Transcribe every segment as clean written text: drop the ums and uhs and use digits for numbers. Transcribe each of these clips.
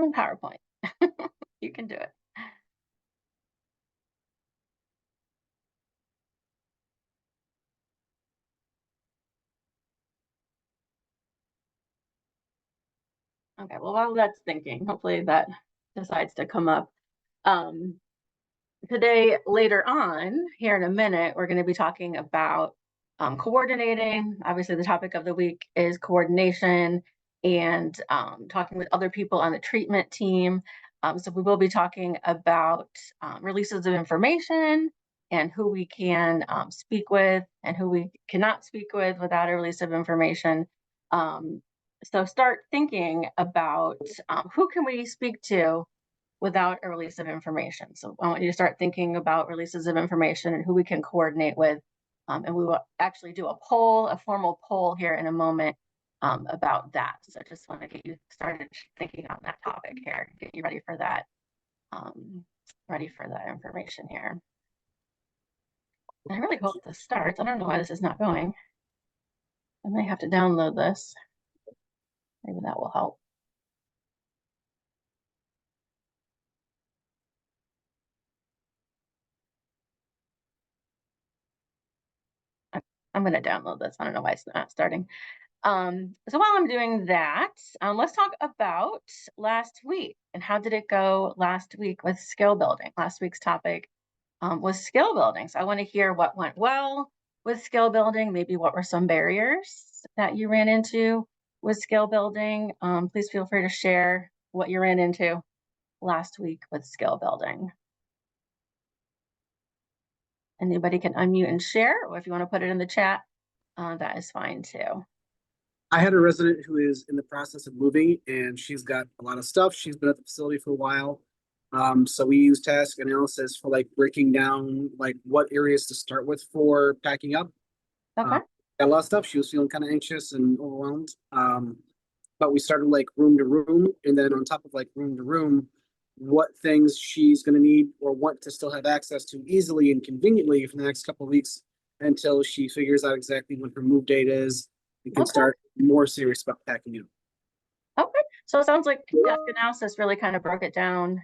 in PowerPoint. You can do it. Okay, well, while that's thinking, hopefully that decides to come up. Um, Today, later on, here in a minute, we're going to be talking about coordinating. Obviously, the topic of the week is coordination and talking with other people on the treatment team. So we will be talking about releases of information and who we can speak with and who we cannot speak with without a release of information. So start thinking about who can we speak to without a release of information. So I want you to start thinking about releases of information and who we can coordinate with. And we will actually do a poll, a formal poll here in a moment about that. So I just want to get you started thinking on that topic here, get you ready for that, ready for that information here. I really hope this starts. I don't know why this is not going. I may have to download this. Maybe that will help. I'm going to download this. I don't know why it's not starting. So while I'm doing that, let's talk about last week and how did it go last week with skill building. Last week's topic was skill building. So I want to hear what went well with skill building, maybe what were some barriers that you ran into with skill building. Please feel free to share what you ran into last week with skill building. Anybody can unmute and share, or if you want to put it in the chat, that is fine too. I had a resident who is in the process of moving and she's got a lot of stuff. She's been at the facility for a while. So we use task analysis for like breaking down like what areas to start with for packing up. Okay. Got a lot of stuff. She was feeling kind of anxious and overwhelmed. But we started like room to room, and then on top of like room to room, what things she's going to need or want to still have access to easily and conveniently for the next couple of weeks until she figures out exactly when her move date is and can start more serious about packing in. Okay, so it sounds like task analysis really kind of broke it down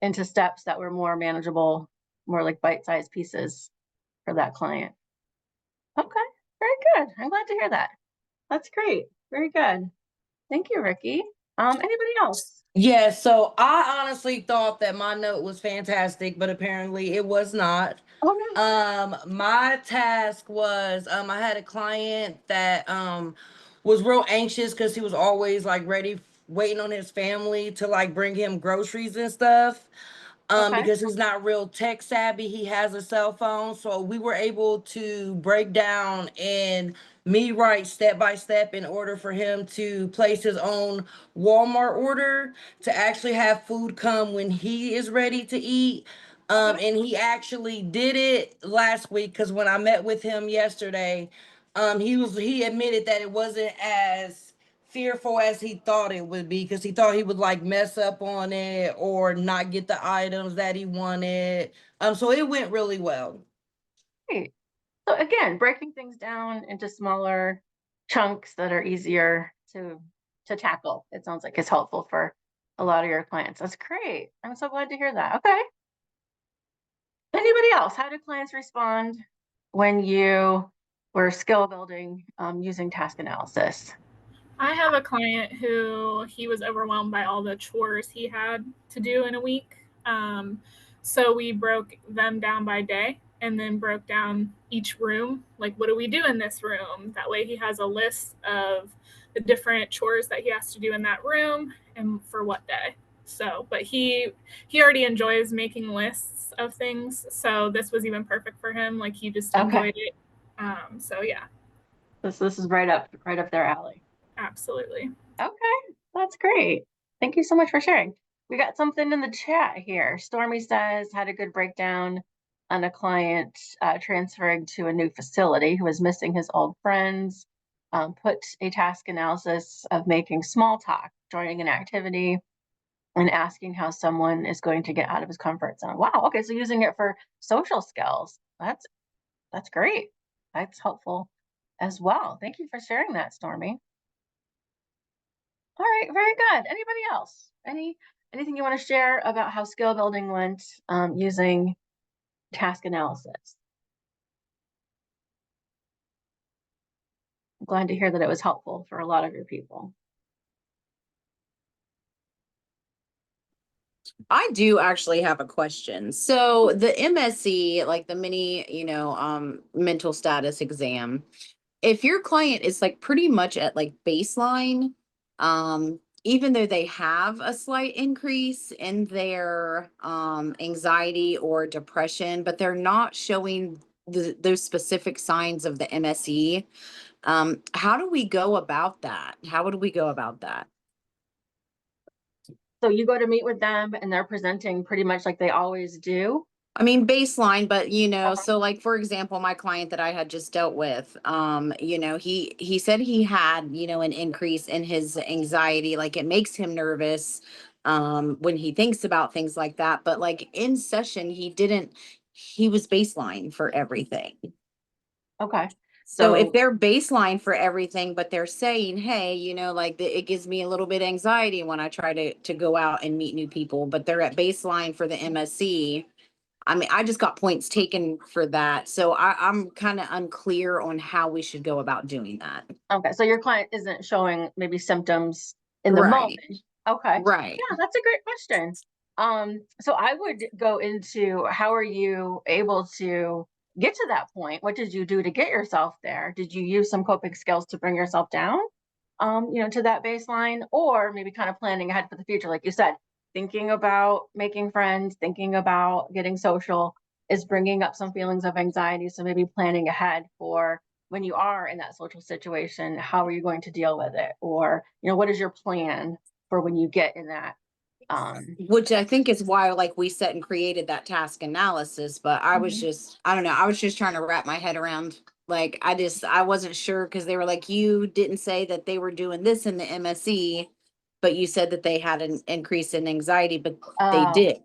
into steps that were more manageable, more like bite-sized pieces for that client. Okay, very good. I'm glad to hear that. That's great. Very good. Thank you, Ricky. Anybody else? Yeah, so I honestly thought that my note was fantastic, but apparently it was not. Oh no. My task was I had a client that was real anxious because he was always like ready, waiting on his family to like bring him groceries and stuff. Because he's not real tech savvy. He has a cell phone. So we were able to break down and me write step by step in order for him to place his own Walmart order to actually have food come when he is ready to eat. And he actually did it last week because when I met with him yesterday, he admitted that it wasn't as fearful as he thought it would be because he thought he would like mess up on it or not get the items that he wanted. So it went really well. Great. So again, breaking things down into smaller chunks that are easier to tackle. It sounds like it's helpful for a lot of your clients. That's great. I'm so glad to hear that. Okay. Anybody else? How do clients respond when you were skill building using task analysis? I have a client who he was overwhelmed by all the chores he had to do in a week. So we broke them down by day and then broke down each room. Like, what do we do in this room? That way he has a list of the different chores that he has to do in that room and for what day. So, but he already enjoys making lists of things. So this was even perfect for him. Like he just enjoyed it. So yeah. This is right up their alley. Absolutely. Okay, that's great. Thank you so much for sharing. We got something in the chat here. Stormy says, had a good breakdown on a client transferring to a new facility who was missing his old friends. Put a task analysis of making small talk, joining an activity, and asking how someone is going to get out of his comfort zone. Wow, okay, so using it for social skills. That's great. That's helpful as well. Thank you for sharing that, Stormy. All right, very good. Anybody else? Anything you want to share about how skill building went using task analysis? I'm glad to hear that it was helpful for a lot of your people. I do actually have a question. So the MSE, like the mini, mental status exam, if your client is like pretty much at like baseline, even though they have a slight increase in their anxiety or depression, but they're not showing those specific signs of the MSE, how do we go about that? How would we go about that? So you go to meet with them and they're presenting pretty much like they always do. I mean, baseline, but Okay. so like, for example, my client that I had just dealt with, he said he had, an increase in his anxiety, like it makes him nervous, when he thinks about things like that. But like in session, he was baseline for everything. Okay. So if they're baseline for everything, but they're saying, hey, it gives me a little bit of anxiety when I try to go out and meet new people, but they're at baseline for the MSE. I mean, I just got points taken for that. So I'm kind of unclear on how we should go about doing that. Okay. So your client isn't showing maybe symptoms in the Right. moment. Okay. Right. Yeah, that's a great question. So I would go into how are you able to get to that point? What did you do to get yourself there? Did you use some coping skills to bring yourself down, to that baseline, or maybe kind of planning ahead for the future, like you said, thinking about making friends, thinking about getting social is bringing up some feelings of anxiety. So maybe planning ahead for when you are in that social situation, how are you going to deal with it? Or, what is your plan for when you get in that? Which I think is why like we set and created that task analysis, but I was I don't know, I was just trying to wrap my head around, like, I wasn't sure because they were like, you didn't say that they were doing this in the MSE, but you said that they had an increase in anxiety, but they Oh, did.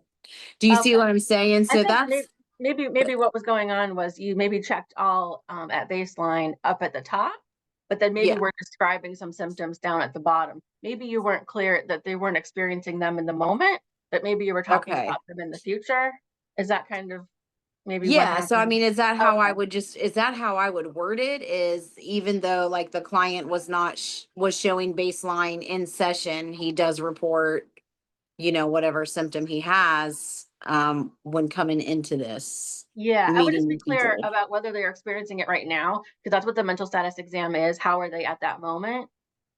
Do you see okay. what I'm saying? I So think that's, maybe what was going on was you maybe checked all at baseline up at the top, but then maybe yeah, we're describing some symptoms down at the bottom. Maybe you weren't clear that they weren't experiencing them in the moment, but maybe you were talking okay. about them in the future. Is that kind of maybe what Yeah, so I happened? mean, is that how I Okay. would is that how I would word it? Is even though like the client was not was showing baseline in session, he does report, whatever symptom he has when coming into this Yeah, I would just be meeting clear people. about whether they're experiencing it right now, because that's what the mental status exam is. How are they at that moment?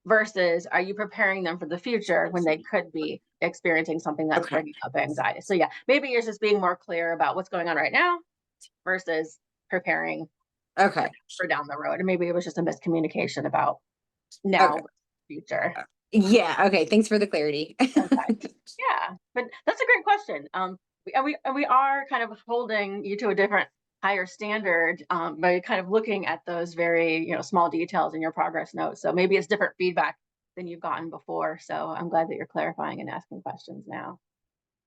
Versus, are you preparing them for the future when they could be experiencing something that's Okay. bringing up anxiety? So, yeah, maybe you're just being more clear about what's going on right now versus preparing Okay. for down the road. And maybe it was just a miscommunication about now Okay. versus future. Yeah. Okay. Thanks for the clarity. Okay. Yeah, but that's a great question. We are kind of holding you to a different higher standard by kind of looking at those very small details in your progress notes. So maybe it's different feedback than you've gotten before. So I'm glad that you're clarifying and asking questions now.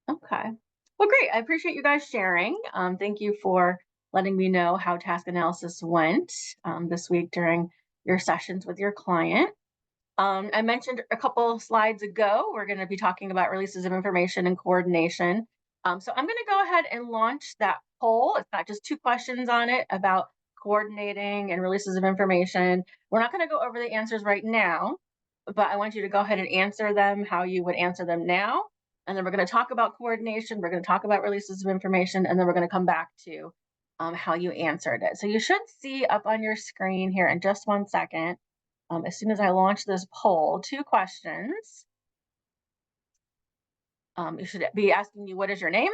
Okay. Well, great. I appreciate you guys sharing. Thank you for letting me know how task analysis went this week during your sessions with your client. I mentioned a couple slides ago, we're going to be talking about releases of information and coordination. So I'm going to go ahead and launch that poll. It's got just 2 questions on it about coordinating and releases of information. We're not going to go over the answers right now, but I want you to go ahead and answer them how you would answer them now. And then we're going to talk about coordination. We're going to talk about releases of information, and then we're going to come back to how you answered it. So you should see up on your screen here in just 1 second. As soon as I launch this poll, 2 questions. You should be asking you, what is your name?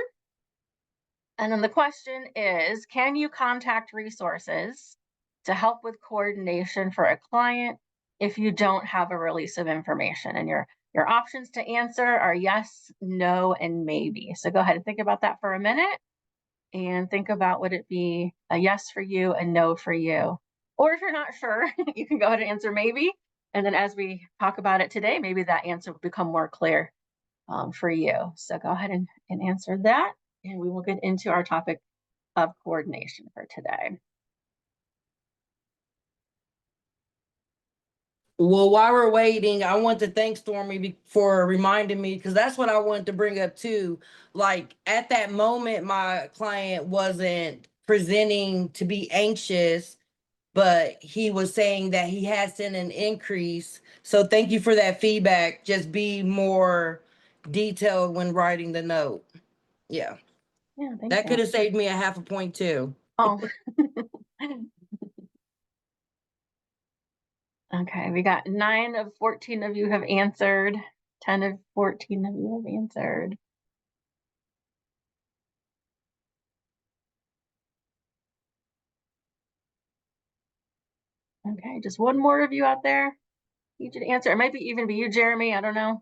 And then the question is, can you contact resources to help with coordination for a client if you don't have a release of information? And your options to answer are yes, no, and maybe. So go ahead and think about that for a minute and think about, would it be a yes for you, a no for you? Or if you're not sure, you can go ahead and answer maybe. And then as we talk about it today, maybe that answer will become more clear for you. So go ahead and answer that. And we will get into our topic of coordination for today. Well, while we're waiting, I want to thank for reminding me, because that's what I wanted to bring up too. Like at that moment, my client wasn't presenting to be anxious, but he was saying that he had seen an increase. So thank you for that feedback. Just be more detailed when writing the note. Yeah, Yeah, thank that you. could have saved me a half a point too. Oh. Okay, we got 9 of 14 of you have answered. 10 of 14 of you have answered. Okay, just one more of you out there. You should answer. It might be even be you, Jeremy. I don't know.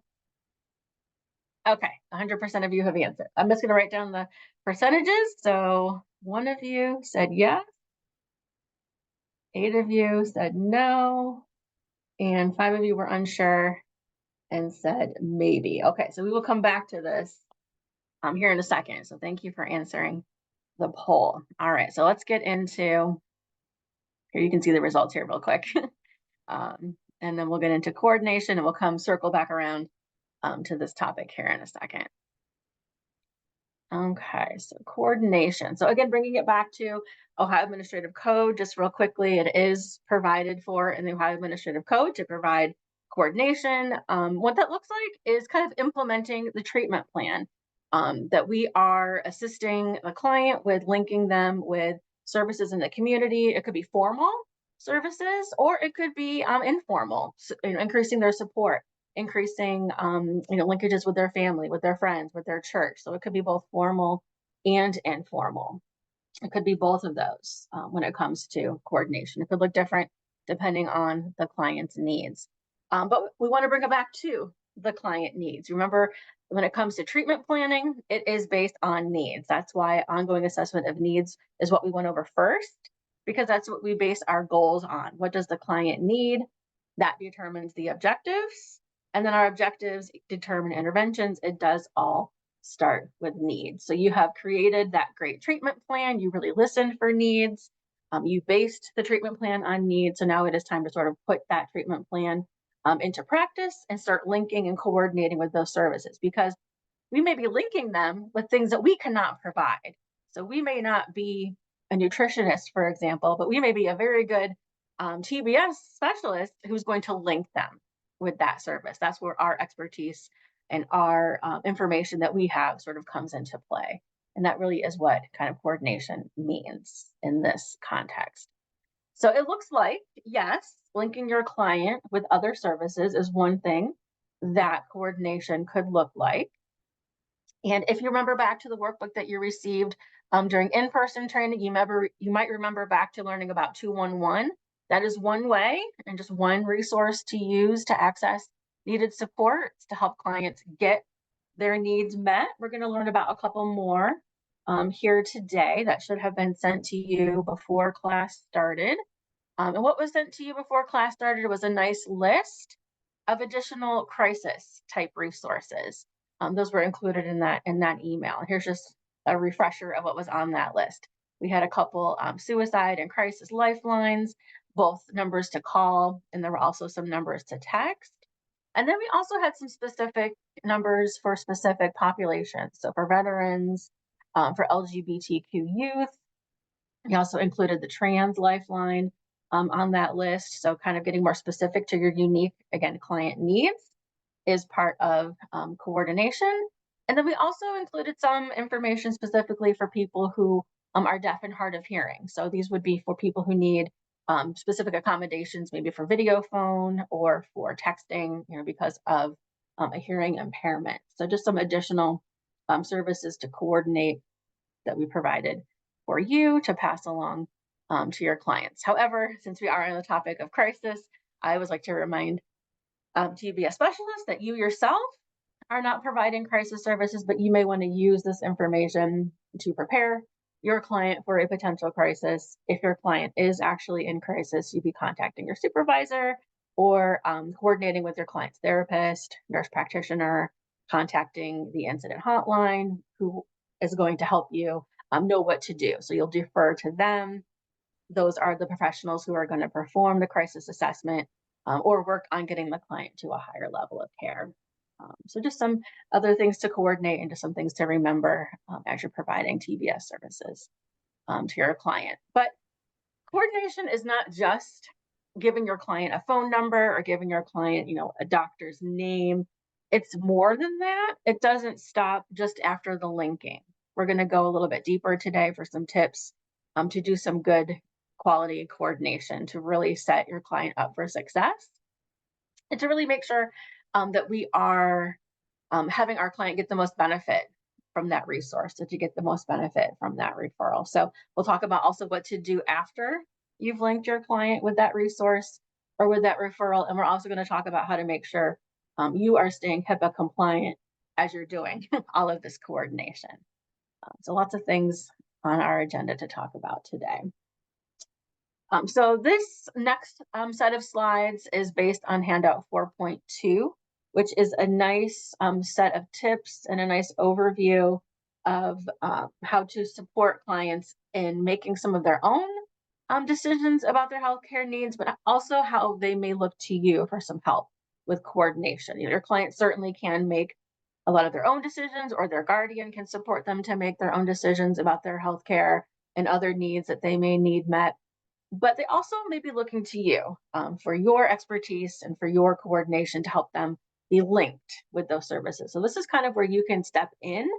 Okay, 100% of you have answered. I'm just going to write down the percentages. So 1 of you said yes. 8 of you said no. And 5 of you were unsure and said maybe. Okay, so we will come back to this here in a second. So thank you for answering the poll. All right, so let's get into, here you can see the results here real quick. And then we'll get into coordination and we'll come circle back around to this topic here in a second. Okay, so coordination. So again, bringing it back to Ohio Administrative Code, just real quickly, it is provided for in the Ohio Administrative Code to provide coordination. What that looks like is kind of implementing the treatment plan that we are assisting a client with, linking them with services in the community. It could be formal services or it could be informal, so, increasing their support, increasing linkages with their family, with their friends, with their church. So it could be both formal and informal. It could be both of those when it comes to coordination. It could look different depending on the client's needs. But we want to bring it back to the client needs. Remember, when it comes to treatment planning, it is based on needs. That's why ongoing assessment of needs is what we went over first, because that's what we base our goals on. What does the client need? That determines the objectives. And then our objectives determine interventions. It does all start with needs. So you have created that great treatment plan. You really listened for needs. You based the treatment plan on needs. So now it is time to sort of put that treatment plan into practice and start linking and coordinating with those services, because we may be linking them with things that we cannot provide. So we may not be a nutritionist, for example, but we may be a very good TBS specialist who's going to link them with that service. That's where our expertise and our information that we have sort of comes into play. And that really is what kind of coordination means in this context. So it looks like, yes, linking your client with other services is one thing that coordination could look like. And if you remember back to the workbook that you received during in-person training, you might remember back to learning about 211. That is one way and just one resource to use to access needed supports to help clients get their needs met. We're going to learn about a couple more here today that should have been sent to you before class started. And what was sent to you before class started was a nice list of additional crisis type resources. Those were included in that email. Here's just a refresher of what was on that list. We had a couple suicide and crisis lifelines, both numbers to call, and there were also some numbers to text. And then we also had some specific numbers for specific populations. So for veterans, for LGBTQ youth, we also included the trans lifeline on that list. So kind of getting more specific to your unique, again, client needs is part of coordination. And then we also included some information specifically for people who are deaf and hard of hearing. So these would be for people who need specific accommodations, maybe for video phone or for texting, because of a hearing impairment. So just some additional services to coordinate that we provided for you to pass along to your clients. However, since we are on the topic of crisis, I always like to remind TBS specialists that you yourself are not providing crisis services, but you may want to use this information to prepare your client for a potential crisis. If your client is actually in crisis, you'd be contacting your supervisor or coordinating with your client's therapist, nurse practitioner, contacting the incident hotline, who is going to help you know what to do. So you'll defer to them. Those are the professionals who are going to perform the crisis assessment or work on getting the client to a higher level of care. So just some other things to coordinate and just some things to remember as you're providing TBS services to your client. But coordination is not just giving your client a phone number or giving your client, a doctor's name. It's more than that. It doesn't stop just after the linking. We're going to go a little bit deeper today for some tips to do some good quality coordination to really set your client up for success and to really make sure that we are having our client get the most benefit from that resource, so to get the most benefit from that referral. So we'll talk about also what to do after you've linked your client with that resource or with that referral. And we're also going to talk about how to make sure you are staying HIPAA compliant as you're doing all of this coordination. So lots of things on our agenda to talk about today. So this next set of slides is based on handout 4.2, which is a nice set of tips and a nice overview of how to support clients in making some of their own decisions about their healthcare needs, but also how they may look to you for some help with coordination. Your client certainly can make a lot of their own decisions, or their guardian can support them to make their own decisions about their healthcare and other needs that they may need met. But they also may be looking to you for your expertise and for your coordination to help them be linked with those services. So this is kind of where you can step in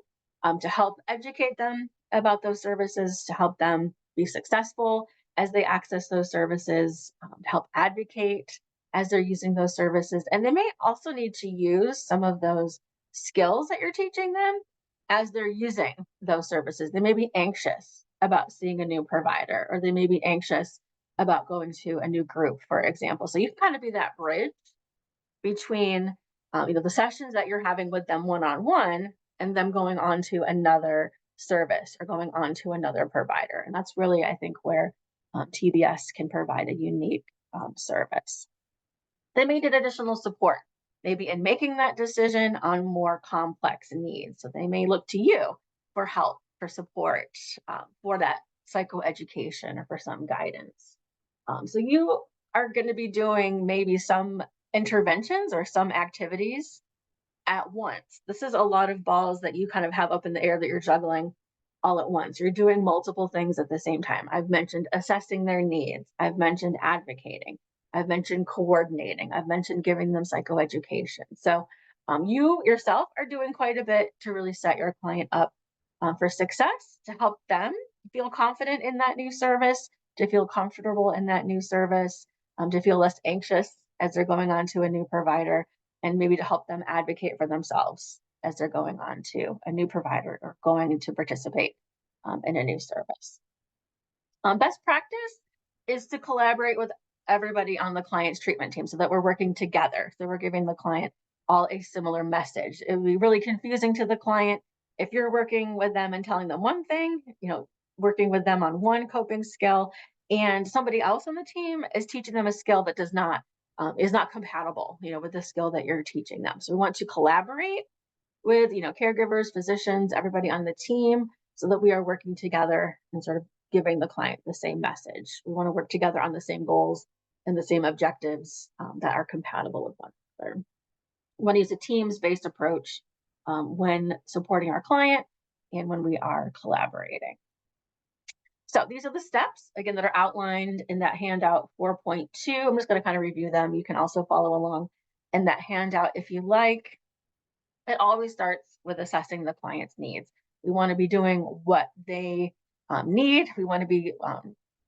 to help educate them about those services, to help them be successful as they access those services, to help advocate as they're using those services. And they may also need to use some of those skills that you're teaching them as they're using those services. They may be anxious about seeing a new provider, or they may be anxious about going to a new group, for example. So you can kind of be that bridge between the sessions that you're having with them one-on-one and them going on to another service or going on to another provider. And that's really, I think, where TBS can provide a unique service. They may need additional support, maybe in making that decision on more complex needs. So they may look to you for help, for support, for that psychoeducation or for some guidance. So you are going to be doing maybe some interventions or some activities at once. This is a lot of balls that you kind of have up in the air that you're juggling all at once. You're doing multiple things at the same time. I've mentioned assessing their needs. I've mentioned advocating. I've mentioned coordinating. I've mentioned giving them psychoeducation. So you yourself are doing quite a bit to really set your client up for success, to help them feel confident in that new service, to feel comfortable in that new service, to feel less anxious as they're going on to a new provider, and maybe to help them advocate for themselves as they're going on to a new provider or going to participate in a new service. Best practice is to collaborate with everybody on the client's treatment team so that we're working together. So we're giving the client all a similar message. It would be really confusing to the client if you're working with them and telling them one thing, working with them on one coping skill, and somebody else on the team is teaching them a skill that is not compatible, with the skill that you're teaching them. So we want to collaborate with, caregivers, physicians, everybody on the team, so that we are working together and sort of giving the client the same message. We want to work together on the same goals and the same objectives that are compatible with one another. We want to use a teams-based approach when supporting our client and when we are collaborating. So these are the steps, again, that are outlined in that handout 4.2. I'm just going to kind of review them. You can also follow along in that handout if you like. It always starts with assessing the client's needs. We want to be doing what they need. We want to be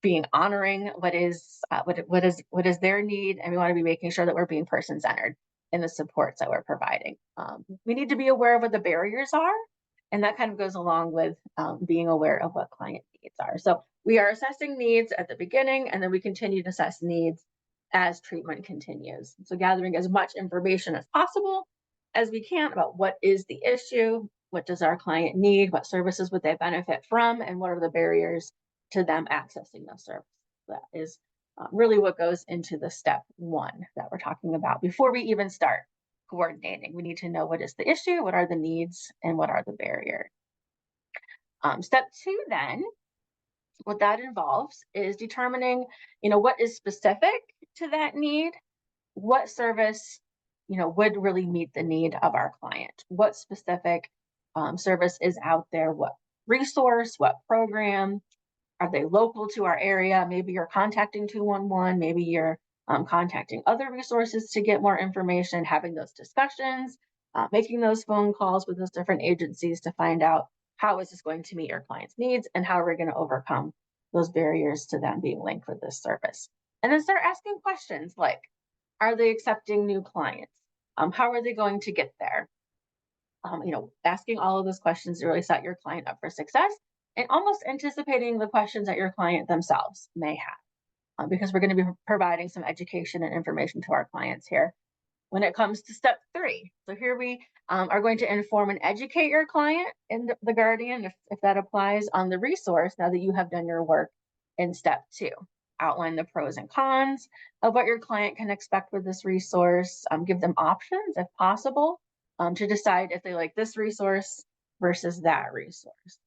being honoring what is their need, and we want to be making sure that we're being person-centered in the supports that we're providing. We need to be aware of what the barriers are, and that kind of goes along with being aware of what client needs are. So we are assessing needs at the beginning, and then we continue to assess needs as treatment continues. So gathering as much information as possible as we can about what is the issue, what does our client need, what services would they benefit from, and what are the barriers to them accessing those services. That is really what goes into the step one that we're talking about. Before we even start coordinating, we need to know what is the issue, what are the needs, and what are the barriers. Step two then, what that involves is determining, what is specific to that need, what service, would really meet the need of our client? What specific service is out there? What resource, what program? Are they local to our area? Maybe you're contacting 211, maybe you're contacting other resources to get more information, having those discussions, making those phone calls with those different agencies to find out how is this going to meet your client's needs and how are we going to overcome those barriers to them being linked with this service. And then start asking questions like, are they accepting new clients? How are they going to get there? Asking all of those questions to really set your client up for success and almost anticipating the questions that your client themselves may have, because we're going to be providing some education and information to our clients here when it comes to step 3. So here we are going to inform and educate your client and the guardian, if that applies, on the resource now that you have done your work in step 2. Outline the pros and cons of what your client can expect with this resource, give them options if possible, to decide if they like this resource versus that resource.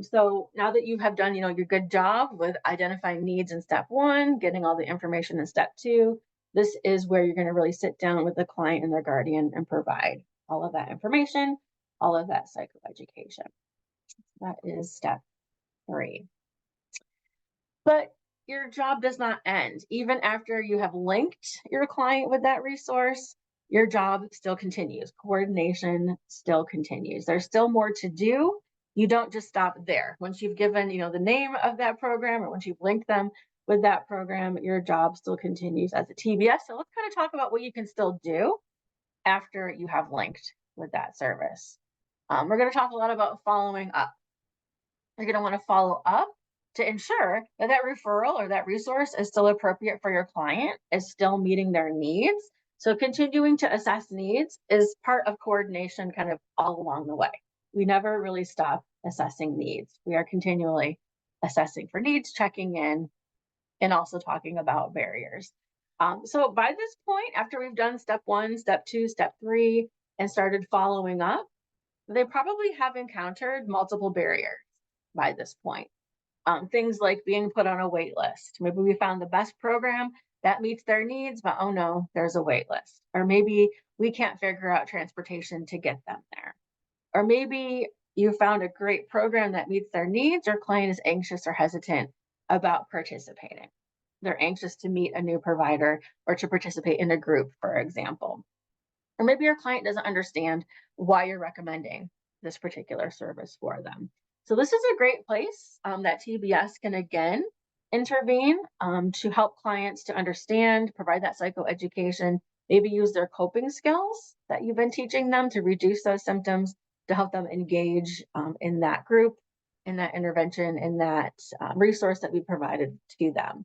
So now that you have done, your good job with identifying needs in step 1, getting all the information in step 2, this is where you're going to really sit down with the client and their guardian and provide all of that information, all of that psychoeducation. That is step 3. But your job does not end. Even after you have linked your client with that resource, your job still continues. Coordination still continues. There's still more to do. You don't just stop there. Once you've given, the name of that program, or once you've linked them with that program, your job still continues as a TBS. So let's kind of talk about what you can still do after you have linked with that service. We're going to talk a lot about following up. You're going to want to follow up to ensure that that referral or that resource is still appropriate for your client, is still meeting their needs. So continuing to assess needs is part of coordination kind of all along the way. We never really stop assessing needs. We are continually assessing for needs, checking in, and also talking about barriers. So by this point, after we've done step 1, step 2, step 3, and started following up, they probably have encountered multiple barriers by this point. Things like being put on a wait list. Maybe we found the best program that meets their needs, but oh no, there's a wait list. Or maybe we can't figure out transportation to get them there. Or maybe you found a great program that meets their needs, or client is anxious or hesitant about participating. They're anxious to meet a new provider or to participate in a group, for example. Or maybe your client doesn't understand why you're recommending this particular service for them. So this is a great place that TBS can again intervene to help clients to understand, provide that psychoeducation, maybe use their coping skills that you've been teaching them to reduce those symptoms, to help them engage in that group, in that intervention, in that resource that we provided to them.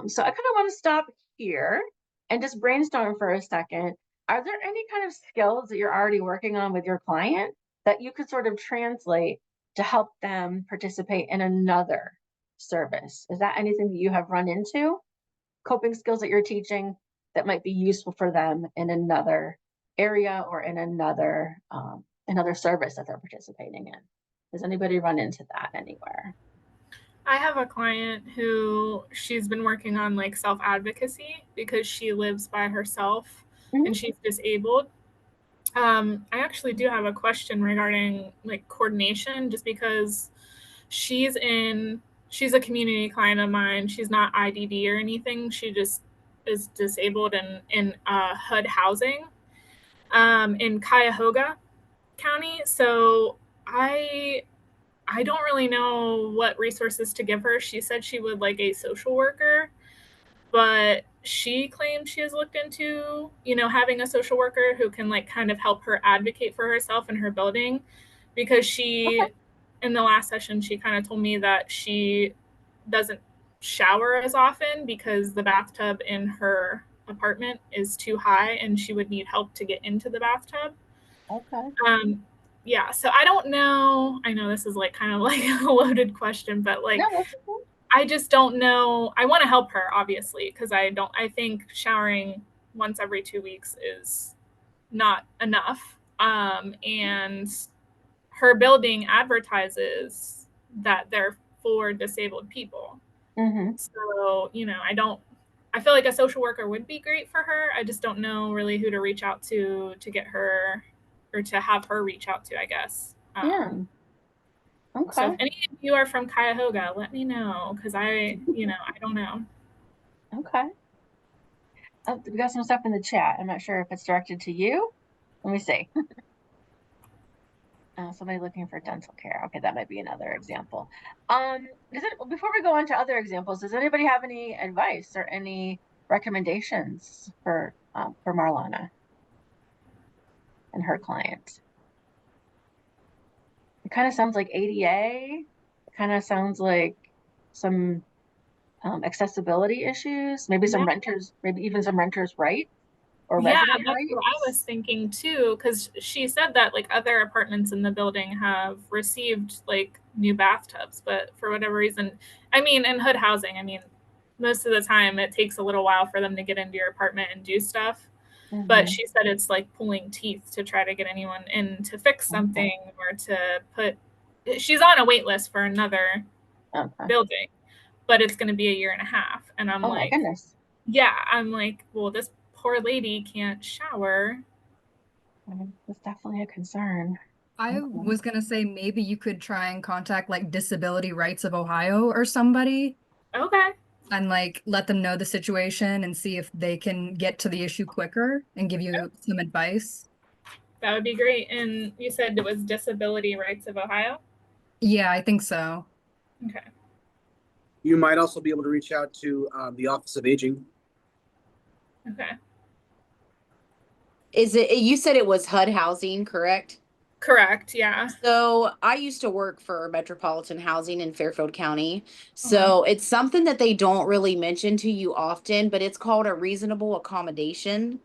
So I kind of want to stop here and just brainstorm for a second. Are there any kind of skills that you're already working on with your client that you could sort of translate to help them participate in another service? Is that anything that you have run into? Coping skills that you're teaching that might be useful for them in another area or in another service that they're participating in? Does anybody run into that anywhere? I have a client who she's been working on like self-advocacy because she lives by herself and she's disabled. I actually do have a question regarding like coordination, just because she's a community client of mine. She's not IDD or anything. She just is disabled in HUD housing in Cuyahoga County. So I don't really know what resources to give her. She said she would like a social worker, but she claims she has looked into, having a social worker who can like kind of help her advocate for herself in her building, because in the last session, she kind of told me that she doesn't shower as often because the bathtub in her apartment is too high and she would need help to get into the bathtub. Okay. Yeah, so I don't know. I know this is like kind of like a loaded question, but like, No, that's okay. I just don't know. I want to help her, obviously, because I think showering once every 2 weeks is not enough. And her building advertises that they're for disabled people. Mm-hmm. So, I feel like a social worker would be great for her. I just don't know really who to reach out to get her, or to have her reach out to, I guess. Yeah. So Okay, if any of you are from Cuyahoga, let me know, because I don't know. okay. We got some stuff in the chat. I'm not sure if it's directed to you. Let me see. Somebody looking for dental care. Okay, that might be another example. Before we go on to other examples, does anybody have any advice or any recommendations for Marlana and her client? It kind of sounds like ADA. It kind of sounds like some accessibility issues, maybe some Yeah. renters, maybe even some renters' rights or Yeah, resident that's what I was rights. thinking too, because she said that like other apartments in the building have received like new bathtubs, but for whatever reason, I mean, in Hood housing, I mean, most of the time it takes a little while for them to get into your apartment and do stuff. But Mhm. she said it's like pulling teeth to try to get anyone in to fix Okay. something or to put. She's on a wait list for another Okay. building, but it's going to be a year and a half. And I'm Oh my like, goodness. yeah, I'm like, well, this poor lady can't shower. That's definitely a concern. I Okay. was gonna say maybe you could try and contact like Disability Rights of Ohio or somebody Okay. and like let them know the situation and see if they can get to the issue quicker and give you some advice. That would be great. And you said it was Disability Rights of Ohio? Yeah, I think so. Okay. You might also be able to reach out to the Office of Aging. Okay. You said it was HUD housing, correct? Correct. Yeah. So I used to work for Metropolitan Housing in Fairfield County. Uh-huh. So it's something that they don't really mention to you often, but it's called a reasonable accommodation.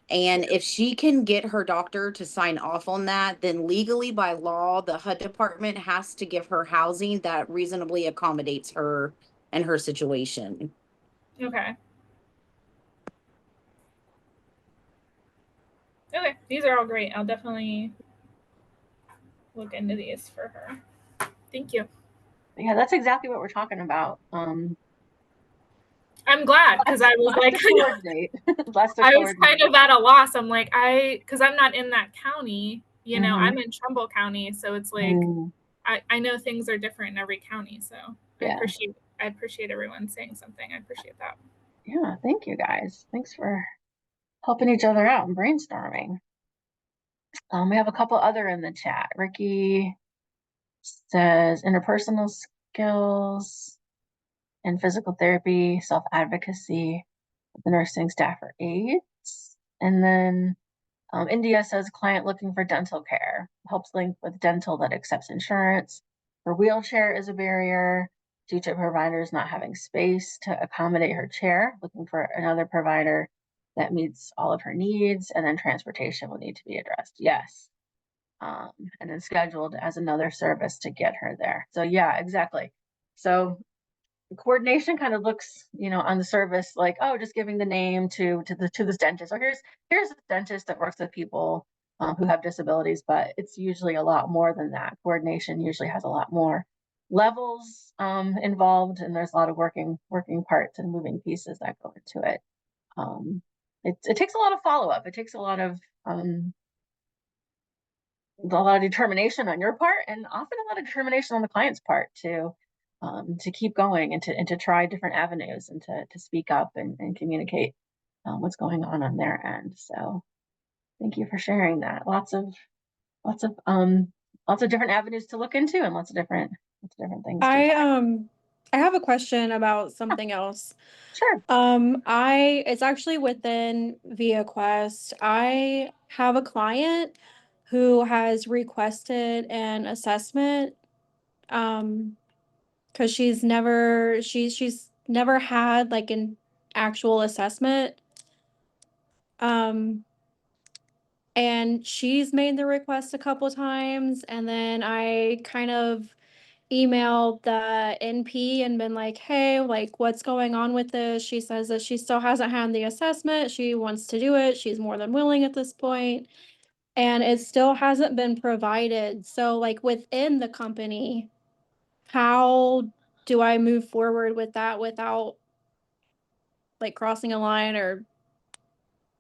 And if she can get her doctor to sign off on that, then legally by law, the HUD department has to give her housing that reasonably accommodates her and her situation. Okay. Okay. These are all great. I'll definitely look into these for her. Thank you. Yeah, that's exactly what we're talking about. I'm glad, because I was Lots like, to coordinate. Lots to I was coordinate. kind of at a loss. I'm like, because I'm not in that county, Mhm. I'm in Trumbull County. So it's like, Mm, I know things are different in every county. So yeah. I appreciate everyone saying something. I appreciate that. Yeah, thank you guys. Thanks for helping each other out and brainstorming. We have a couple other in the chat. Ricky says interpersonal skills and physical therapy, self-advocacy, the nursing staff or aides. And then India says client looking for dental care, helps link with dental that accepts insurance. Her wheelchair is a barrier due to providers not having space to accommodate her chair, looking for another provider that meets all of her needs, and then transportation will need to be addressed. Yes. And then scheduled as another service to get her there. So yeah, exactly. So coordination kind of looks, on the service like, oh, just giving the name to this dentist. Or here's a dentist that works with people who have disabilities, but it's usually a lot more than that. Coordination usually has a lot more levels involved, and there's a lot of working parts and moving pieces that go into it. It takes a lot of follow-up. It takes a lot of determination on your part, and often a lot of determination on the client's part to keep going and to try different avenues and to speak up and communicate what's going on their end. So thank you for sharing that. Lots of different avenues to look into and lots of different things to I have a question about something else. sure. It's actually within ViaQuest. I have a client who has requested an assessment because she's never had like an actual assessment. Um and she's made the request a couple times, and then I kind of emailed the NP and been like, hey, like, what's going on with this? She says that she still hasn't had the assessment. She wants to do it. She's more than willing at this point, and it still hasn't been provided. So, like, within the company, how do I move forward with that without like crossing a line or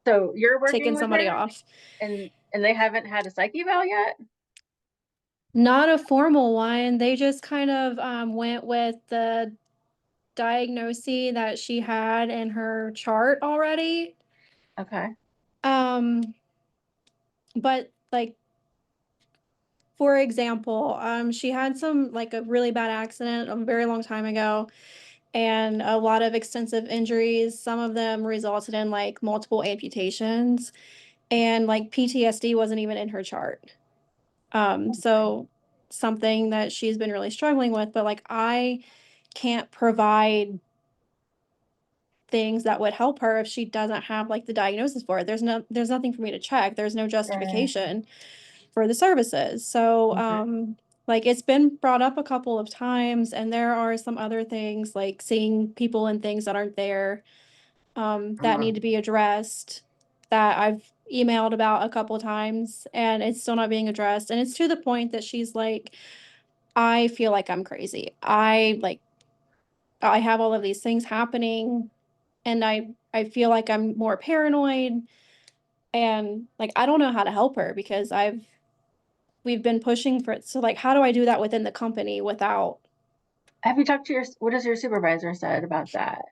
So you're working taking with somebody her, off. and they haven't had a psych eval yet? Not a formal one. They just kind of went with the diagnosis that she had in her chart already. Okay. Um, but like for example, she had some like a really bad accident a very long time ago and a lot of extensive injuries. Some of them resulted in like multiple amputations and like PTSD wasn't even in her chart. So something that she's been really struggling with, but like I can't provide things that would help her if she doesn't have like the diagnosis for it. There's nothing for me to check. There's no justification for the services. So Okay. like it's been brought up a couple of times and there are some other things like seeing people and things that aren't there that need to be addressed that I've emailed about a couple of times and it's still not being addressed. And it's to the point that she's like, I feel like I'm crazy. I have all of these things happening and I feel like I'm more paranoid and like I don't know how to help her because we've been pushing for it. So like how do I do that within the company without Have you talked to what has your supervisor said about that?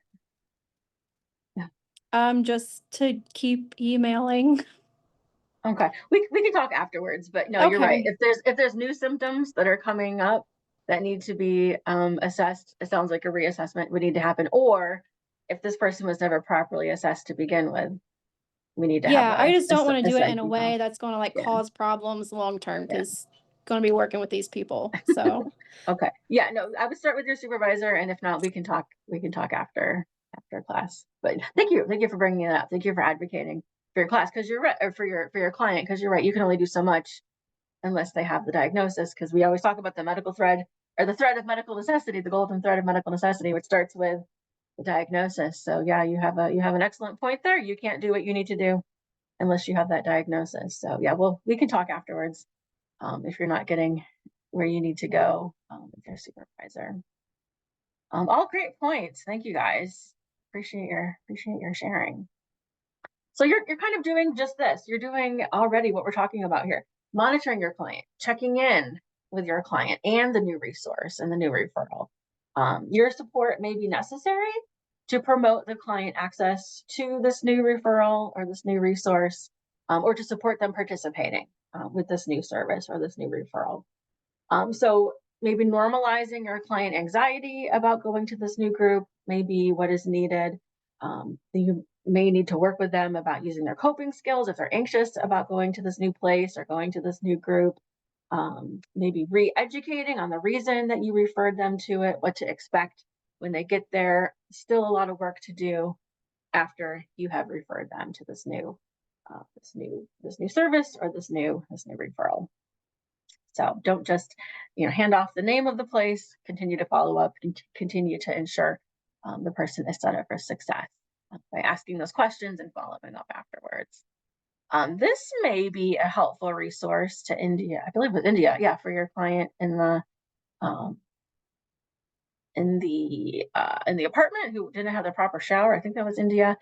just to keep emailing? Okay, we can talk afterwards, but no, you're right. Okay. If there's new symptoms that are coming up that need to be assessed, it sounds like a reassessment would need to happen. Or if this person was never properly assessed to begin with, we need to have Yeah, I just don't want to a do it psych in a eval. way that's going to like Yeah. cause problems long term Yeah. because going to be working with these people. So Okay. Yeah, no, I would start with your supervisor, and if not, we can talk after class. But thank you for bringing it up. Thank you for advocating for your class, because you're right, or for your client, because you're right. You can only do so much unless they have the diagnosis, because we always talk about the medical thread, or the thread of medical necessity, the golden thread of medical necessity, which starts with the diagnosis. So yeah, you have an excellent point there. You can't do what you need to do unless you have that diagnosis. So yeah, well, we can talk afterwards if you're not getting where you need to go with your supervisor. All great points. Thank you guys. Appreciate your sharing. So you're kind of doing just this. You're doing already what we're talking about here. Monitoring your client, checking in with your client and the new resource and the new referral. Your support may be necessary to promote the client access to this new referral or this new resource, or to support them participating with this new service or this new referral. So maybe normalizing your client anxiety about going to this new group may be what is needed. You may need to work with them about using their coping skills if they're anxious about going to this new place or going to this new group. Maybe re-educating on the reason that you referred them to it, what to expect when they get there. Still a lot of work to do after you have referred them to this new service or this new referral. So don't just, hand off the name of the place, continue to follow up and continue to ensure the person is set up for success by asking those questions and following up afterwards. This may be a helpful resource to India, I believe with India, yeah, for your client in the apartment who didn't have the proper shower. I think that was India.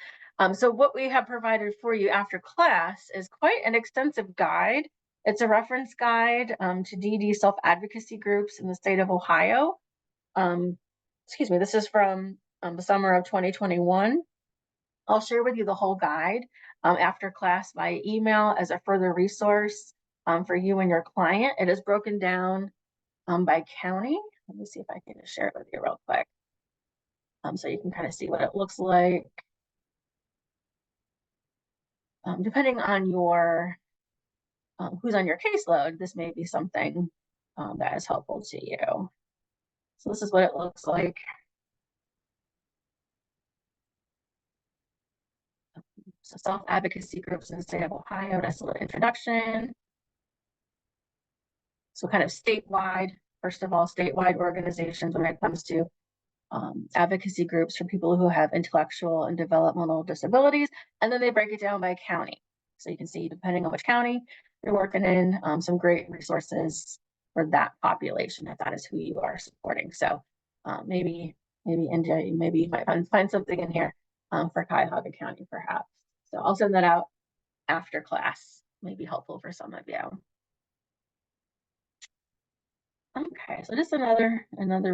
So what we have provided for you after class is quite an extensive guide. It's a reference guide to DD self-advocacy groups in the state of Ohio. This is from the summer of 2021. I'll share with you the whole guide after class by email as a further resource for you and your client. It is broken down by county. Let me see if I can just share it with you real quick. So you can kind of see what it looks like. Depending on who's on your caseload, this may be something that is helpful to you. So this is what it looks like. So self-advocacy groups in the state of Ohio, that's a little introduction. So kind of statewide, first of all, statewide organizations when it comes to advocacy groups for people who have intellectual and developmental disabilities. And then they break it down by county. So you can see, depending on which county you're working in, some great resources for that population, if that is who you are supporting. So maybe India, maybe you might find something in here for Cuyahoga County perhaps. So I'll send that out after class, may be helpful for some of you. Okay, so just another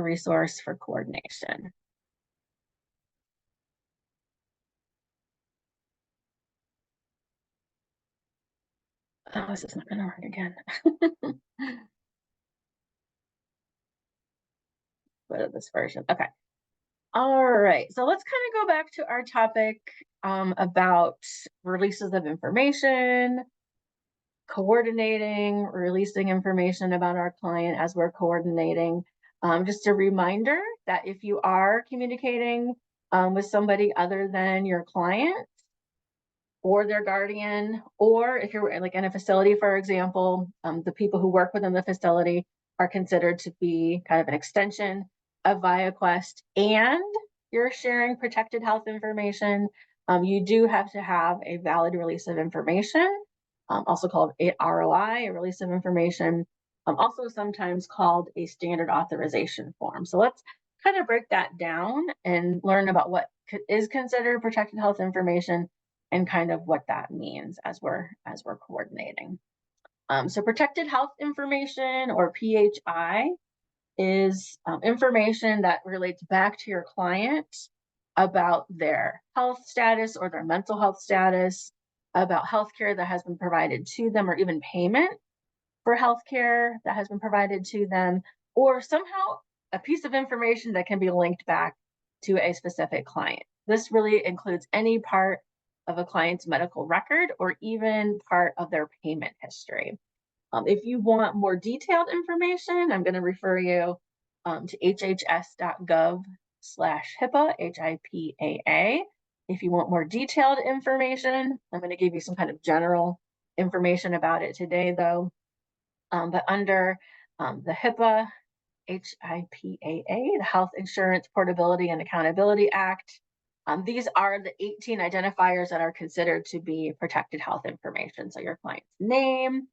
resource for coordination. Oh, this is not going to work again. Go to this version. Okay. All right. So let's kind of go back to our topic about releases of information, coordinating, releasing information about our client as we're coordinating. Just a reminder that if you are communicating with somebody other than your client or their guardian, or if you're like in a facility, for example, the people who work within the facility are considered to be kind of an extension of ViaQuest, and you're sharing protected health information, you do have to have a valid release of information, also called a ROI, a release of information, also sometimes called a standard authorization form. So let's kind of break that down and learn about what is considered protected health information and kind of what that means as we're coordinating. So protected health information, or PHI, is information that relates back to your client about their health status or their mental health status, about healthcare that has been provided to them, or even payment for healthcare that has been provided to them, or somehow a piece of information that can be linked back to a specific client. This really includes any part of a client's medical record or even part of their payment history. If you want more detailed information, I'm going to refer you to hhs.gov/HIPAA, HIPAA. If you want more detailed information, I'm going to give you some kind of general information about it today, though. But under the HIPAA, HIPAA, the Health Insurance Portability and Accountability Act, these are the 18 identifiers that are considered to be protected health information. So your client's name,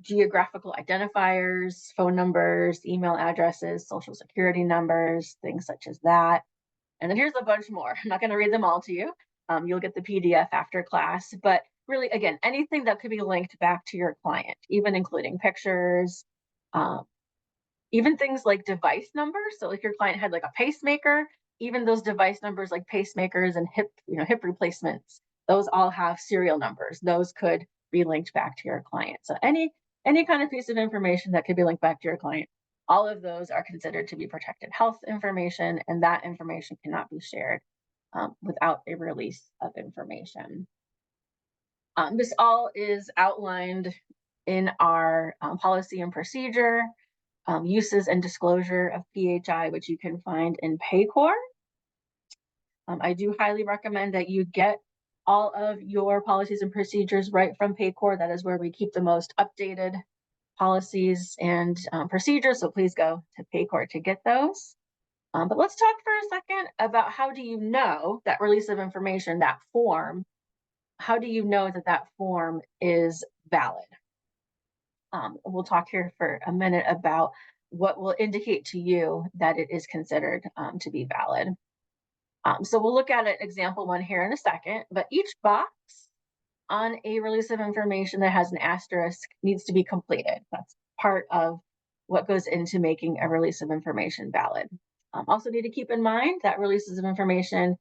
geographical identifiers, phone numbers, email addresses, social security numbers, things such as that. And then here's a bunch more. I'm not going to read them all to you. You'll get the PDF after class, but really, again, anything that could be linked back to your client, even including pictures, even things like device numbers. So if your client had like a pacemaker, even those device numbers like pacemakers and hip replacements, those all have serial numbers. Those could be linked back to your client. So any kind of piece of information that could be linked back to your client, all of those are considered to be protected health information, and that information cannot be shared without a release of information. This all is outlined in our policy and procedure, uses and disclosure of PHI, which you can find in PAYCOR. I do highly recommend that you get all of your policies and procedures right from PAYCOR. That is where we keep the most updated policies and procedures. So please go to PAYCOR to get those. But let's talk for a second about how do you know that release of information, that form, how do you know that that form is valid? We'll talk here for a minute about what will indicate to you that it is considered to be valid. So we'll look at an example one here in a second, but each box on a release of information that has an asterisk needs to be completed. That's part of what goes into making a release of information valid. Also need to keep in mind that releases of information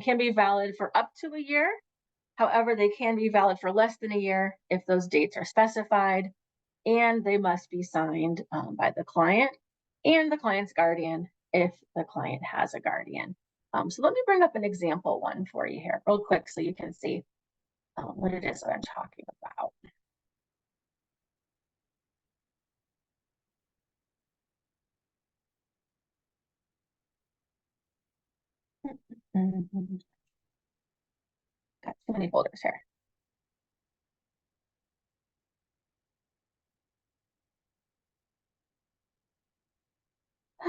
can be valid for up to a year. However, they can be valid for less than a year if those dates are specified, and they must be signed by the client and the client's guardian if the client has a guardian. So let me bring up an example one for you here real quick so you can see what it is that I'm talking about. Got too many folders here.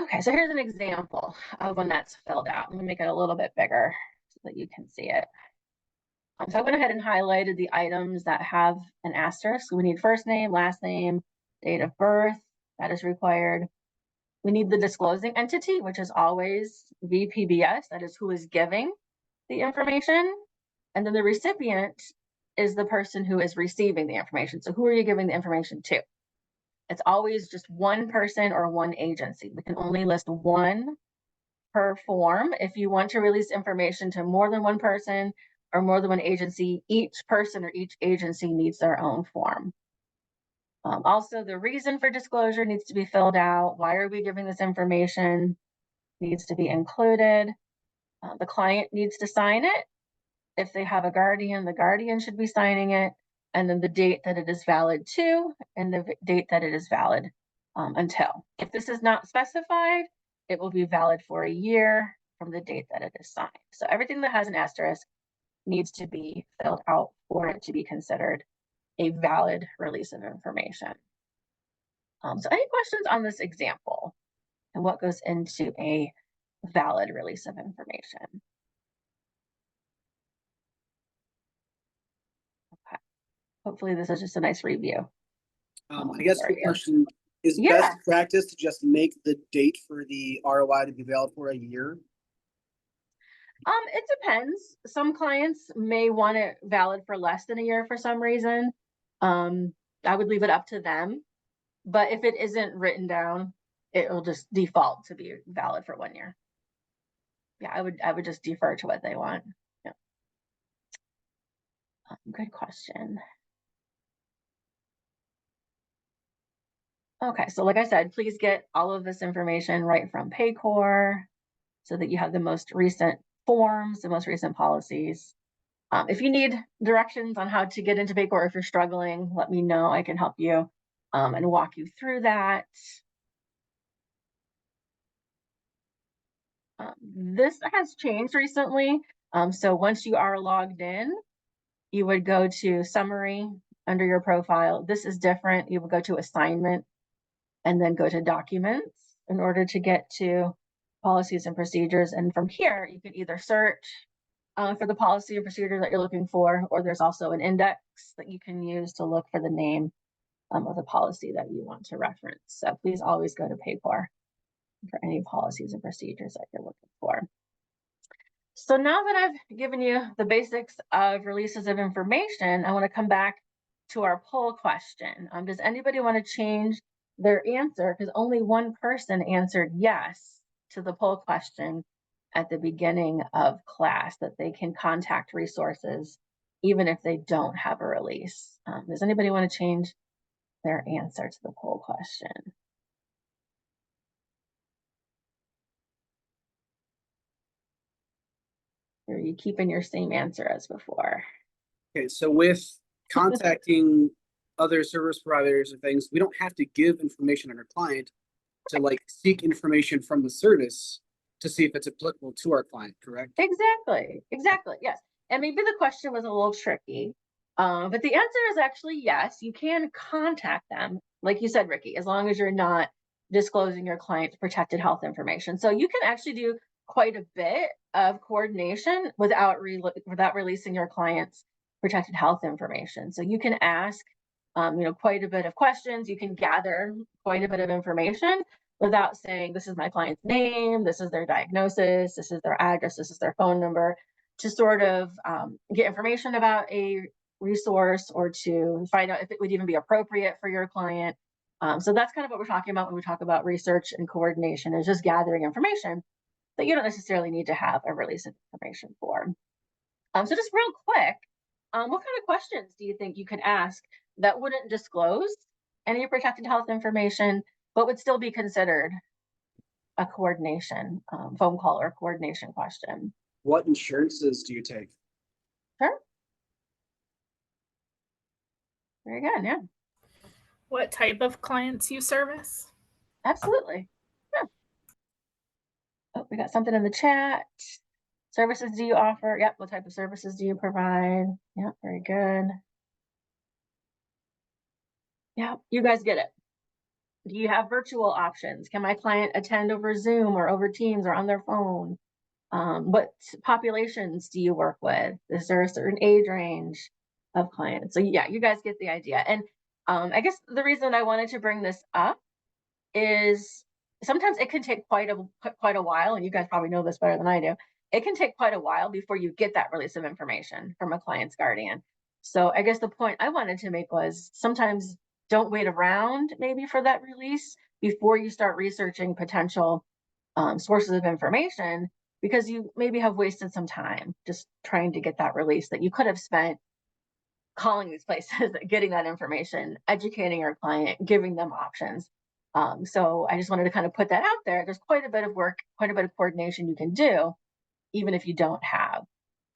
Okay, so here's an example of when that's filled out. Let me make it a little bit bigger so that you can see it. So I went ahead and highlighted the items that have an asterisk. We need first name, last name, date of birth, that is required. We need the disclosing entity, which is always VPBS, that is who is giving the information, and then the recipient is the person who is receiving the information. So who are you giving the information to? It's always just one person or one agency. We can only list one per form. If you want to release information to more than one person or more than one agency, each person or each agency needs their own form. Also, the reason for disclosure needs to be filled out. Why are we giving this information? Needs to be included. The client needs to sign it. If they have a guardian, the guardian should be signing it. And then the date that it is valid to, and the date that it is valid until. If this is not specified, it will be valid for a year from the date that it is signed. So everything that has an asterisk needs to be filled out for it to be considered a valid release of information. So any questions on this example and what goes into a valid release of information? Okay. Hopefully this is just a nice review. I guess for quick you. question, is Yeah. best practice to just make the date for the ROI to be valid for a year? It depends. Some clients may want it valid for less than a year for some reason. I would leave it up to them. But if it isn't written down, it will just default to be valid for 1 year. Yeah, I would just defer to what they want. Yeah. Good question. Okay, so like I said, please get all of this information right from Paycor so that you have the most recent forms, the most recent policies. If you need directions on how to get into Paycor, if you're struggling, let me know. I can help you and walk you through that. This has changed recently. So once you are logged in, you would go to summary under your profile. This is different. You would go to assignment and then go to documents in order to get to policies and procedures. And from here, you can either search for the policy or procedure that you're looking for, or there's also an index that you can use to look for the name of the policy that you want to reference. So please always go to Paycor for any policies and procedures that you're looking for. So now that I've given you the basics of releases of information, I want to come back to our poll question. Does anybody want to change their answer? Because only one person answered yes to the poll question at the beginning of class, that they can contact resources even if they don't have a release. Does anybody want to change their answer to the poll question? Or are you keeping your same answer as before? Okay, so with contacting other service providers or things, we don't have to give information on our client to like seek information from the service to see if it's applicable to our client, correct? Exactly, yes. And maybe the question was a little tricky, but the answer is actually yes. You can contact them, like you said, Ricky, as long as you're not disclosing your client's protected health information. So you can actually do quite a bit of coordination without releasing your client's protected health information. So you can ask, quite a bit of questions. You can gather quite a bit of information without saying, this is my client's name, this is their diagnosis, this is their address, this is their phone number, to sort of get information about a resource or to find out if it would even be appropriate for your client. So that's kind of what we're talking about when we talk about research and coordination, is just gathering information that you don't necessarily need to have a release of information for. So just real quick, what kind of questions do you think you could ask that wouldn't disclose any protected health information, but would still be considered a coordination phone call or coordination question? What insurances do you take? Sure. Very good, yeah. What type of clients you service? Absolutely. Yeah. Oh, we got something in the chat. Services do you offer? Yep. What type of services do you provide? Yep. Very good. Yeah, you guys get it. Do you have virtual options? Can my client attend over Zoom or over Teams or on their phone? What populations do you work with? Is there a certain age range of clients? So yeah, you guys get the idea. And I guess the reason I wanted to bring this up is sometimes it can take quite a while, and you guys probably know this better than I do. it can take quite a while before you get that release of information from a client's guardian. So I guess the point I wanted to make was sometimes don't wait around maybe for that release before you start researching potential sources of information, because you maybe have wasted some time just trying to get that release that you could have spent calling these places, getting that information, educating your client, giving them options. So I just wanted to kind of put that out there. There's quite a bit of work, quite a bit of coordination you can do, even if you don't have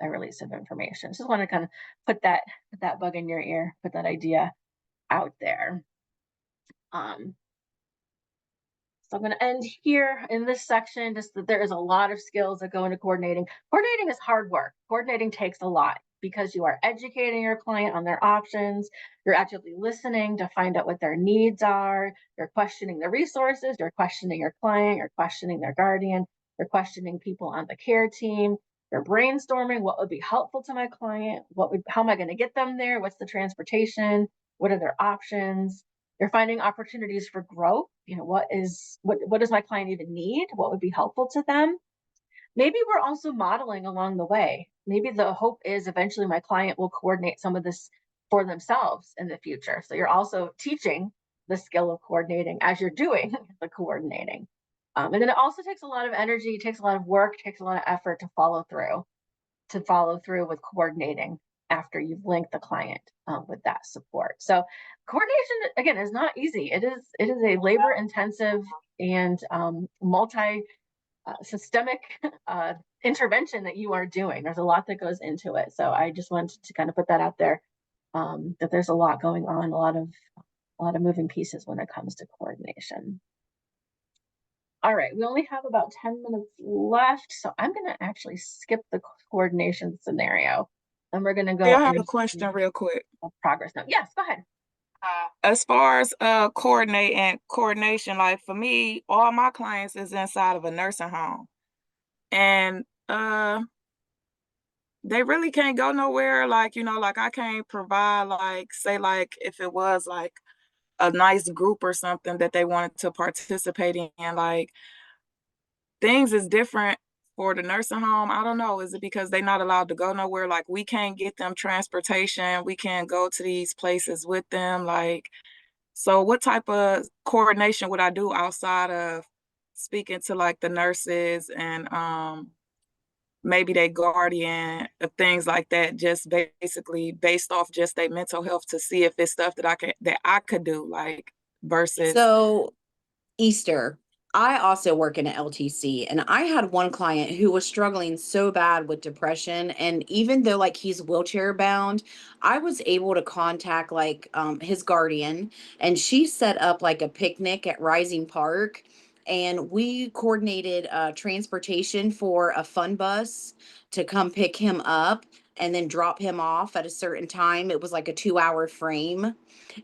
a release of information. Just want to kind of put that bug in your ear, put that idea out there. So I'm going to end here in this section, just that there is a lot of skills that go into coordinating. Coordinating is hard work. Coordinating takes a lot because you are educating your client on their options. You're actively listening to find out what their needs are. You're questioning the resources. You're questioning your client. You're questioning their guardian. You're questioning people on the care team. You're brainstorming what would be helpful to my client. How am I going to get them there? What's the transportation? What are their options? You're finding opportunities for growth. You know, what does my client even need? What would be helpful to them? Maybe we're also modeling along the way. Maybe the hope is eventually my client will coordinate some of this for themselves in the future. So you're also teaching the skill of coordinating as you're doing the coordinating. And then it also takes a lot of energy, it takes a lot of work, it takes a lot of effort to follow through with coordinating after you've linked the client with that support. So coordination, again, is not easy. It is a labor intensive and multi systemic intervention that you are doing. There's a lot that goes into it. So I just wanted to kind of put that out there, that there's a lot going on, a lot of moving pieces when it comes to coordination. All right, we only have about 10 minutes left, so I'm going to actually skip the coordination scenario, and we're going to go. Yeah, I have a question real quick. Progress now. Yes, go ahead. As far as coordination, like for me, all my clients is inside of a nursing home, and they really can't go nowhere. Like, you know, like I can't provide, like, say, like if it was like a nice group or something that they wanted to participate in, like things is different for the nursing home. I don't know. Is it because they're not allowed to go nowhere? Like we can't get them transportation. We can't go to these places with them. Like, so what type of coordination would I do outside of speaking to like the nurses and maybe their guardian, things like that, just basically based off just their mental health to see if it's stuff that I could do, like versus. So Easter, I also work in an LTC, and I had one client who was struggling so bad with depression. And even though like he's wheelchair bound, I was able to contact like his guardian, and she set up like a picnic at Rising Park. And we coordinated transportation for a fun bus to come pick him up and then drop him off at a certain time. It was like a 2-hour frame.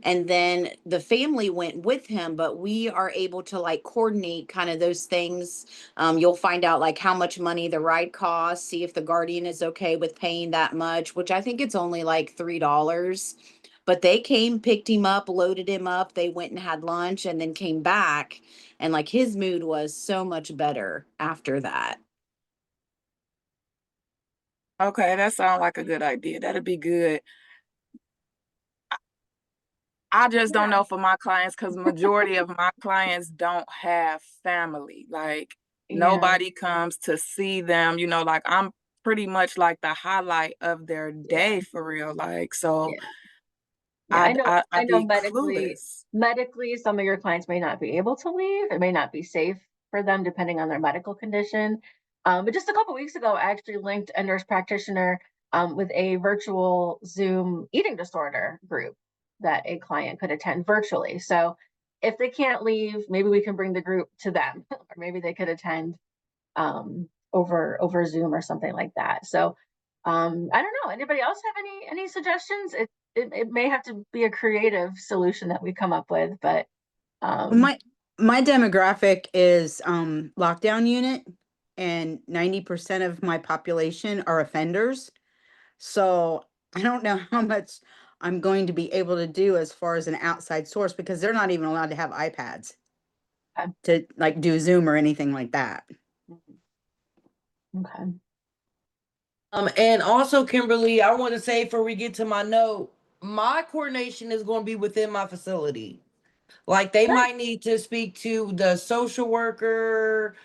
And then the family went with him, but we are able to like coordinate kind of those things. You'll find out like how much money the ride costs, see if the guardian is okay with paying that much, which I think it's only like $3. But they came, picked him up, loaded him up. They went and had lunch and then came back. And like his mood was so much better after that. Okay, that sounds like a good idea. That'd be good. I just don't know for my clients, because majority of my clients don't have family. Like nobody comes to see them, you know, like I'm pretty much like the highlight of their day for real. Like, so I I'd know be clueless. medically, some of your clients may not be able to leave. It may not be safe for them depending on their medical condition. But just a couple weeks ago, I actually linked a nurse practitioner with a virtual Zoom eating disorder group that a client could attend virtually. So if they can't leave, maybe we can bring the group to them, or maybe they could attend over Zoom or something like that. So I don't know. Anybody else have any suggestions? It may have to be a creative solution that we come up with, but My demographic is lockdown unit, and 90% of my population are offenders. So I don't know how much I'm going to be able to do as far as an outside source, because they're not even allowed to have iPads Okay. to like do Zoom or anything like that. Okay. And also, Kimberly, I want to say before we get to my note, my coordination is going to be within my facility. Like they might need to speak to the social worker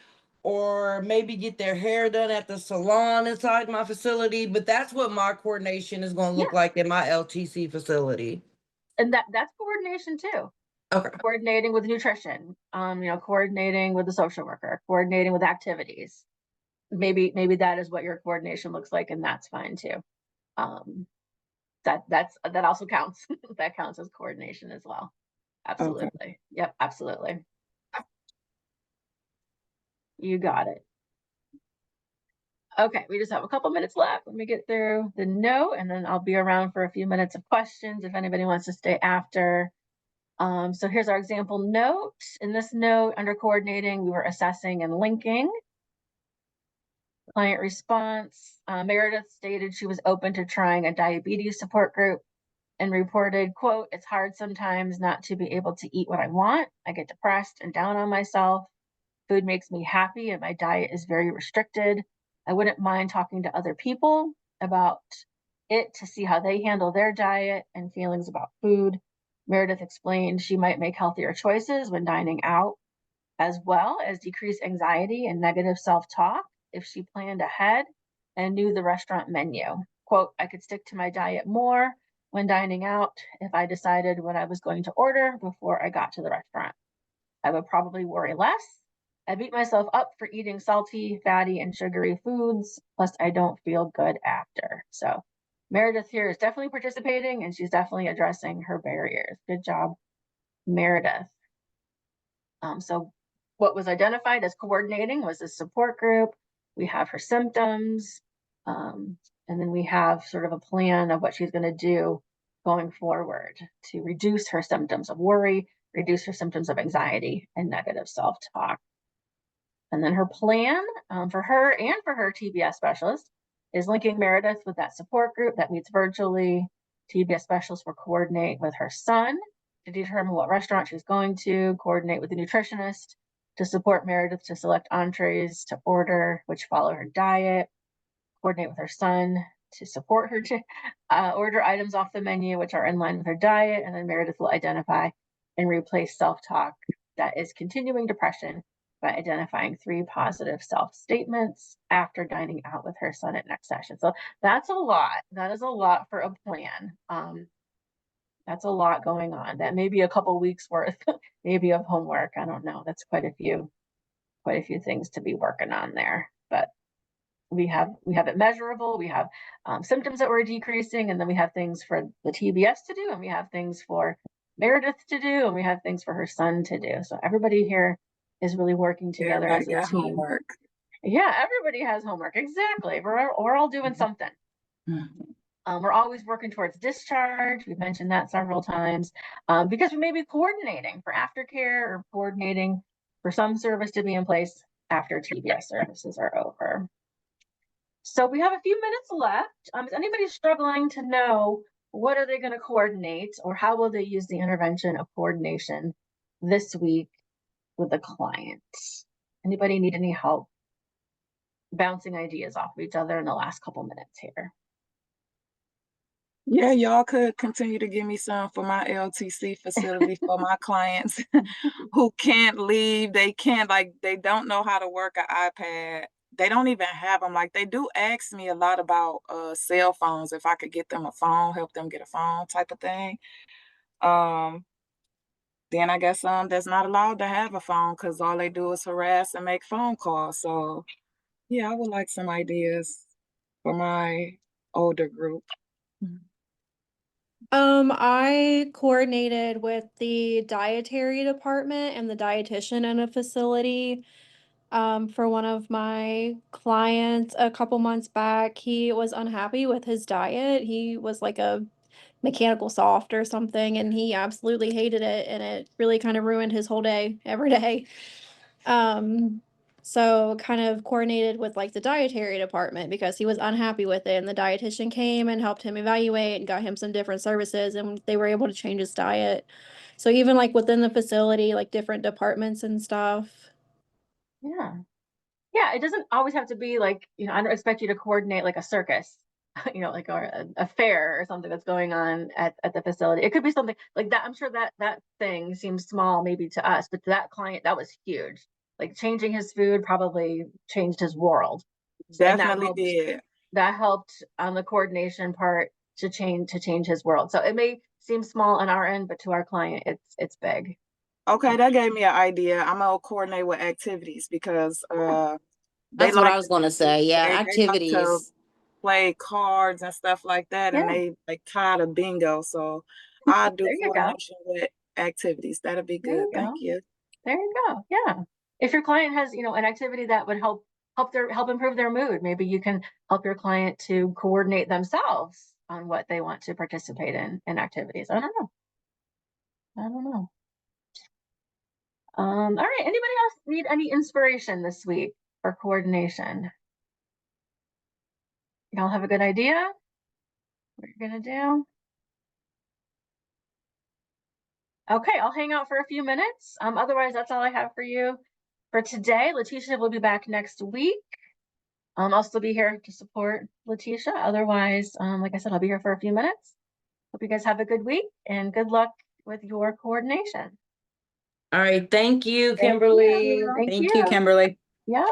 or maybe get their hair done at the salon inside my facility, but that's what my coordination is going to look like in my LTC facility. And that's coordination too. Okay. Coordinating with nutrition, coordinating with the social worker, coordinating with activities. Maybe that is what your coordination looks like, and that's fine too. That also counts. That counts as coordination as well. Absolutely. Okay. Yep, absolutely. You got it. Okay, we just have a couple minutes left. Let me get through the note, and then I'll be around for a few minutes of questions if anybody wants to stay after. So here's our example note. In this note, under coordinating, we were assessing and linking. Client response, Meredith stated she was open to trying a diabetes support group and reported, quote, "It's hard sometimes not to be able to eat what I want. I get depressed and down on myself. Food makes me happy and my diet is very restricted. I wouldn't mind talking to other people about it to see how they handle their diet and feelings about food." Meredith explained she might make healthier choices when dining out, as well as decrease anxiety and negative self-talk if she planned ahead and knew the restaurant menu. Quote, "I could stick to my diet more when dining out if I decided what I was going to order before I got to the restaurant. I would probably worry less. I beat myself up for eating salty, fatty, and sugary foods, plus I don't feel good after." So Meredith here is definitely participating, and she's definitely addressing her barriers. Good job, Meredith. So what was identified as coordinating was a support group. We have her symptoms, and then we have sort of a plan of what she's going to do going forward to reduce her symptoms of worry, reduce her symptoms of anxiety and negative self-talk. And then her plan for her and for her TBS specialist is linking Meredith with that support group that meets virtually. TBS specialist will coordinate with her son to determine what restaurant she's going to, coordinate with the nutritionist to support Meredith to select entrees to order, which follow her diet, coordinate with her son to support her to order items off the menu, which are in line with her diet. And then Meredith will identify and replace self-talk that is continuing depression by identifying 3 positive self-statements after dining out with her son at next session. So that's a lot. That is a lot for a plan. That's a lot going on. That may be a couple weeks worth, maybe, of homework. I don't know. That's quite a few things to be working on there. But we have it measurable. We have symptoms that we're decreasing, and then we have things for the TBS to do, and we have things for Meredith to do, and we have things for her son to do. So everybody here is really working together as a team. Homework. Yeah, everybody has homework. Exactly. We're all doing something. We're always working towards discharge. We've mentioned that several times because we may be coordinating for aftercare or coordinating for some service to be in place after TBS services are over. So we have a few minutes left. Is anybody struggling to know what are they going to coordinate, or how will they use the intervention of coordination this week with a client? Anybody need any help bouncing ideas off of each other in the last couple minutes here? Yeah, y'all could continue to give me some for my LTC facility for my clients who can't leave. They can't, they don't know how to work an iPad. They don't even have them. Like, they do ask me a lot about cell phones, if I could get them a phone, help them get a phone type of thing. Then I guess that's not allowed to have a phone because all they do is harass and make phone calls. So yeah, I would like some ideas for my older group. I coordinated with the dietary department and the dietitian in a facility for one of my clients a couple months back. He was unhappy with his diet. He was like a mechanical soft or something, and he absolutely hated it, and it really kind of ruined his whole day every day. So kind of coordinated with like the dietary department because he was unhappy with it, and the dietitian came and helped him evaluate and got him some different services, and they were able to change his diet. So even like within the facility, like different departments and stuff. Yeah. Yeah, it doesn't always have to be like, you know, I don't expect you to coordinate like a circus, you know, like, or a fair or something that's going on at the facility. It could be something like that. I'm sure that thing seems small maybe to us, but to that client, that was huge. Like changing his food probably changed his world. And Definitely did. that helped on the coordination part to change his world. So it may seem small on our end, but to our client, it's big. Okay, that gave me an idea. I'm gonna coordinate with activities because they That's what like I was gonna say. Yeah, they like to activities. play cards and stuff like that, and Yeah. they like tired of bingo. So I do There you go. coordination with activities. That'll be There good. you Thank go. you. There you go. Yeah. If your client has, you know, an activity that would help improve their mood, maybe you can help your client to coordinate themselves on what they want to participate in activities. I don't know. All right. Anybody else need any inspiration this week for coordination? Y'all have a good idea what you're gonna do? Okay, I'll hang out for a few minutes. Otherwise, that's all I have for you for today. Letitia will be back next week. I'll still be here to support Letitia. Otherwise, like I said, I'll be here for a few minutes. Hope you guys have a good week and good luck with your coordination. All right, thank you, Thank Kimberly. you. Thank Thank you. you, Kimberly. Yep.